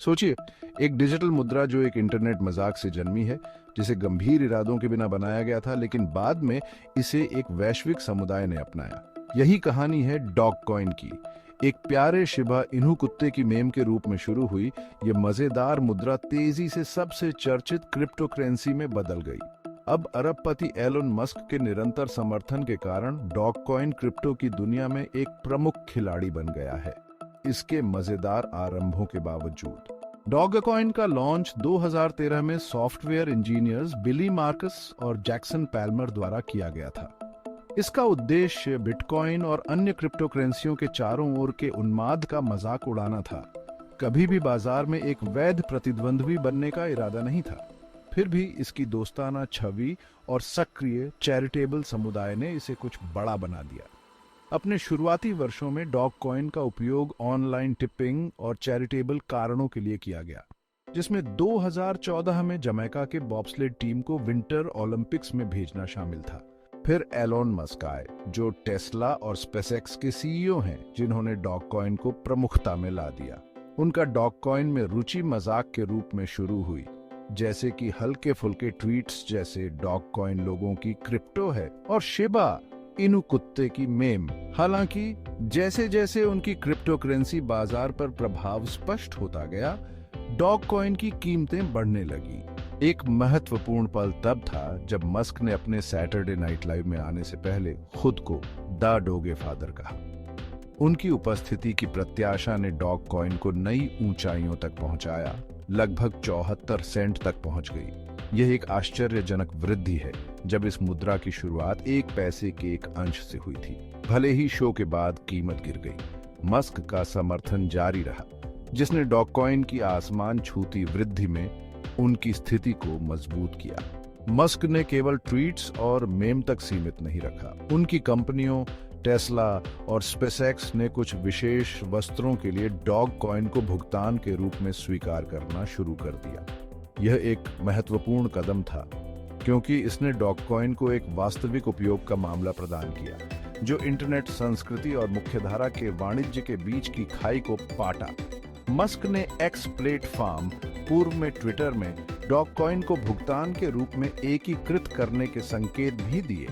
सोचिए, एक डिजिटल मुद्रा जो एक इंटरनेट मजाक से जन्मी है, जिसे गंभीर इरादों के बिना बनाया गया था, लेकिन बाद में इसे एक वैश्विक समुदाय ने अपनाया। यही कहानी है डॉग कॉइन की। एक प्यारे शिबा इनू कुत्ते की मेम के रूप में शुरू हुई, ये मजेदार मुद्रा तेजी से सबसे चर्चित क्रिप्टो करेंसी में बदल गई। अब अरबपति एलोन मस्क के निरंतर समर्थन के कारण डॉग कॉइन क्रिप्टो की दुनिया में एक प्रमुख खिलाड़ी बन गया है। इसके मजेदार आरंभों के बावजूद डॉगकॉइन का लॉन्च 2013 में सॉफ्टवेयर इंजीनियर्स बिली मार्कस और जैक्सन पैल्मर द्वारा किया गया था। इसका उद्देश्य बिटकॉइन और अन्य क्रिप्टो करेंसियों के चारों ओर के उन्माद का मजाक उड़ाना था। कभी भी बाजार में एक वैध प्रतिद्वंद्वी बनने का इरादा नहीं था। फिर भी इसकी दोस्ताना छवि और सक्रिय चैरिटेबल समुदाय ने इसे कुछ बड़ा बना दिया। अपने शुरुआती वर्षों में डॉग कॉइन का उपयोग ऑनलाइन टिपिंग और चैरिटेबल कारणों के लिए किया गया, जिसमें 2014 में जमैका के बॉब्स्लेड टीम को विंटर ओलंपिक्स में भेजना शामिल था। फिर एलोन मस्क आए, जो टेस्ला और स्पेसएक्स के सीईओ हैं, जिन्होंने डॉग कॉइन को प्रमुखता में ला दिया। उनका डॉग कॉइन में रुचि मजाक के रूप में शुरू हुई, जैसे कि हल्के फुल्के ट्वीट्स जैसे डॉग कॉइन लोगों की क्रिप्टो है और शिबा इनू कुत्ते की मेम। हालांकि जैसे जैसे उनकी क्रिप्टो करेंसी बाजार पर प्रभाव स्पष्ट होता गया, डॉग कॉइन की कीमतें बढ़ने लगी। एक महत्वपूर्ण पल तब था जब मस्क ने अपने सैटरडे नाइट लाइव में आने से पहले खुद को द डोगे फादर कहा। उनकी उपस्थिति की प्रत्याशा ने डॉग कॉइन को नई ऊंचाइयों तक पहुंचाया, लगभग 74 सेंट तक पहुंच गई। यह एक आश्चर्यजनक वृद्धि है, जब इस मुद्रा की शुरुआत 1 पैसे के एक अंश से हुई थी। भले ही शो के बाद कीमत गिर गई, मस्क का समर्थन जारी रहा, जिसने डॉग कॉइन की आसमान छूती वृद्धि में उनकी स्थिति को मजबूत किया। मस्क ने केवल ट्वीट्स और मेम तक सीमित नहीं रखा। उनकी कंपनियों टेस्ला और स्पेसएक्स ने कुछ विशेष वस्त्रों के लिए डॉग कॉइन को भुगतान के रूप में स्वीकार करना शुरू कर दिया। यह एक महत्वपूर्ण कदम था, क्योंकि इसने डॉग कॉइन को एक वास्तविक उपयोग का मामला प्रदान किया, जो इंटरनेट संस्कृति और मुख्यधारा के वाणिज्य के बीच की खाई को पाटा। मस्क ने एक्स प्लेटफॉर्म, पूर्व में ट्विटर में, डॉग कॉइन को भुगतान के रूप में एकीकृत करने के संकेत भी दिए,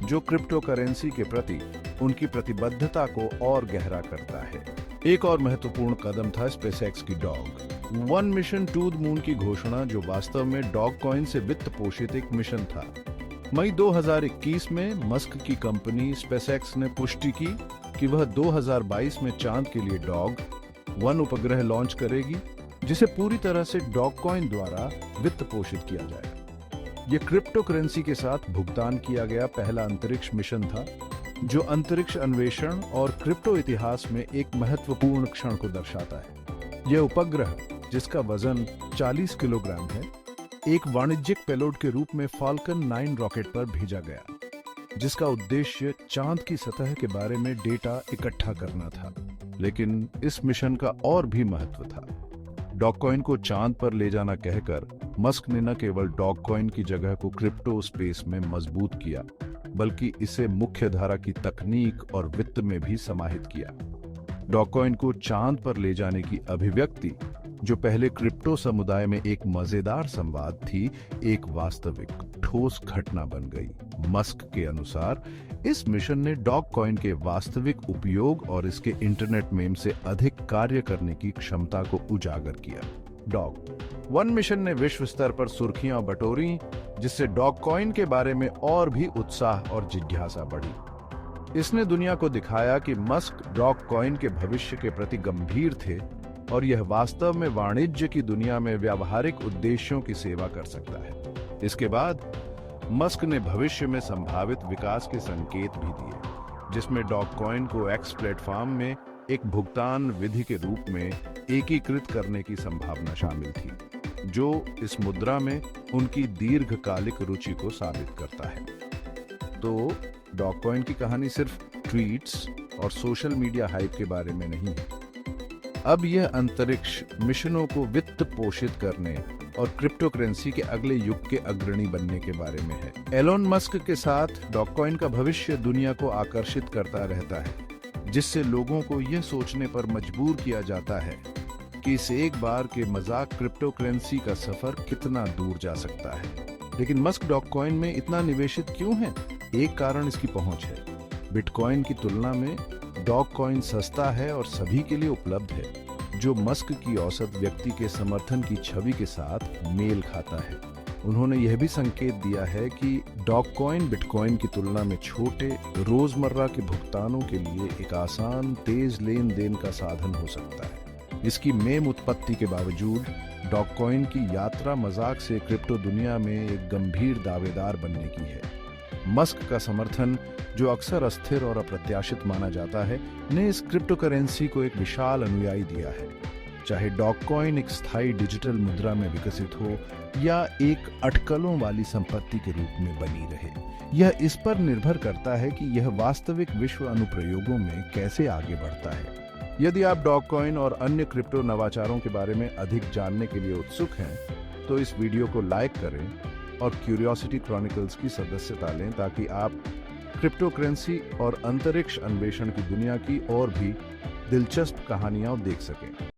जो क्रिप्टो करेंसी के प्रति उनकी प्रतिबद्धता को और गहरा करता है। एक और महत्वपूर्ण कदम था स्पेसएक्स की dog one mission to the moon की घोषणा, जो वास्तव में डॉग कॉइन से वित्त पोषित एक मिशन था। मई 2021 में मस्क की कंपनी स्पेसएक्स ने पुष्टि की कि वह 2022 में चांद के लिए डॉग वन उपग्रह लॉन्च करेगी, जिसे पूरी तरह से डॉग कॉइन द्वारा वित्त पोषित किया जाएगा। यह क्रिप्टो करेंसी के साथ भुगतान किया गया पहला अंतरिक्ष मिशन था, जो अंतरिक्ष अन्वेषण और क्रिप्टो इतिहास में एक महत्वपूर्ण क्षण को दर्शाता है। यह उपग्रह, जिसका वजन 40 किलोग्राम है, एक वाणिज्यिक पेलोड के रूप में फाल्कन 9 रॉकेट पर भेजा गया, जिसका उद्देश्य चांद की सतह के बारे में डेटा इकट्ठा करना था। लेकिन इस मिशन का और भी महत्व था। डॉग कॉइन को चांद पर ले जाना कहकर मस्क ने न केवल डॉग कॉइन की जगह को क्रिप्टो स्पेस में मजबूत किया, बल्कि इसे मुख्यधारा की तकनीक और वित्त में भी समाहित किया। डॉग कॉइन को चांद पर ले जाने की अभिव्यक्ति, जो पहले क्रिप्टो समुदाय में एक मजेदार संवाद थी, एक वास्तविक ठोस घटना बन गई। मस्क के अनुसार इस मिशन ने डॉग कॉइन के वास्तविक उपयोग और इसके इंटरनेट मेम से अधिक कार्य करने की क्षमता को उजागर किया। डॉग वन मिशन ने विश्व स्तर पर सुर्खियां बटोरी, जिससे डॉग कॉइन के बारे में और भी उत्साह और जिज्ञासा बढ़ी। इसने दुनिया को दिखाया कि मस्क डॉग कॉइन के भविष्य के प्रति गंभीर थे और यह वास्तव में वाणिज्य की दुनिया में व्यावहारिक उद्देश्यों की सेवा कर सकता है। इसके बाद मस्क ने भविष्य में संभावित विकास के संकेत भी दिए, जिसमें डॉग कॉइन को एक्स प्लेटफॉर्म में एक भुगतान विधि के रूप में एकीकृत करने की संभावना शामिल थी, जो इस मुद्रा में उनकी दीर्घकालिक रुचि को साबित करता है। तो डॉग कॉइन की कहानी सिर्फ ट्वीट्स और सोशल मीडिया हाइप के बारे में नहीं है। अब यह अंतरिक्ष मिशनों को वित्त पोषित करने और क्रिप्टो करेंसी के अगले युग के अग्रणी बनने के बारे में है। एलोन मस्क के साथ डॉग कॉइन का भविष्य दुनिया को आकर्षित करता रहता है, जिससे लोगों को यह सोचने पर मजबूर किया जाता है कि इस एक बार के मजाक क्रिप्टो करेंसी का सफर कितना दूर जा सकता है। लेकिन मस्क डॉगकॉइन में इतना निवेशित क्यों है? एक कारण इसकी पहुंच है। बिटकॉइन की तुलना में डॉगकॉइन सस्ता है और सभी के लिए उपलब्ध है, जो मस्क की औसत व्यक्ति के समर्थन की छवि के साथ मेल खाता है। उन्होंने यह भी संकेत दिया है कि डॉगकॉइन बिटकॉइन की तुलना में छोटे रोजमर्रा के भुगतानों के लिए एक आसान तेज लेन देन का साधन हो सकता है। इसकी मेम उत्पत्ति के बावजूद डॉगकॉइन की यात्रा मजाक से क्रिप्टो दुनिया में एक गंभीर दावेदार बनने की है। मस्क का समर्थन, जो अक्सर अस्थिर और अप्रत्याशित माना जाता है, ने इस क्रिप्टो करेंसी को एक विशाल अनुयायी दिया है। चाहे डॉगकॉइन एक स्थायी डिजिटल मुद्रा में विकसित हो या एक अटकलों वाली संपत्ति के रूप में बनी रहे, यह इस पर निर्भर करता है कि यह वास्तविक विश्व अनुप्रयोगों में कैसे आगे बढ़ता है। यदि आप डॉगकॉइन और अन्य क्रिप्टो नवाचारों के बारे में अधिक जानने के लिए उत्सुक हैं, तो इस वीडियो को लाइक करें और क्यूरियोसिटी क्रॉनिकल्स की सदस्यता लें, ताकि आप क्रिप्टो करेंसी और अंतरिक्ष अन्वेषण की दुनिया की और भी दिलचस्प कहानियां देख सकें।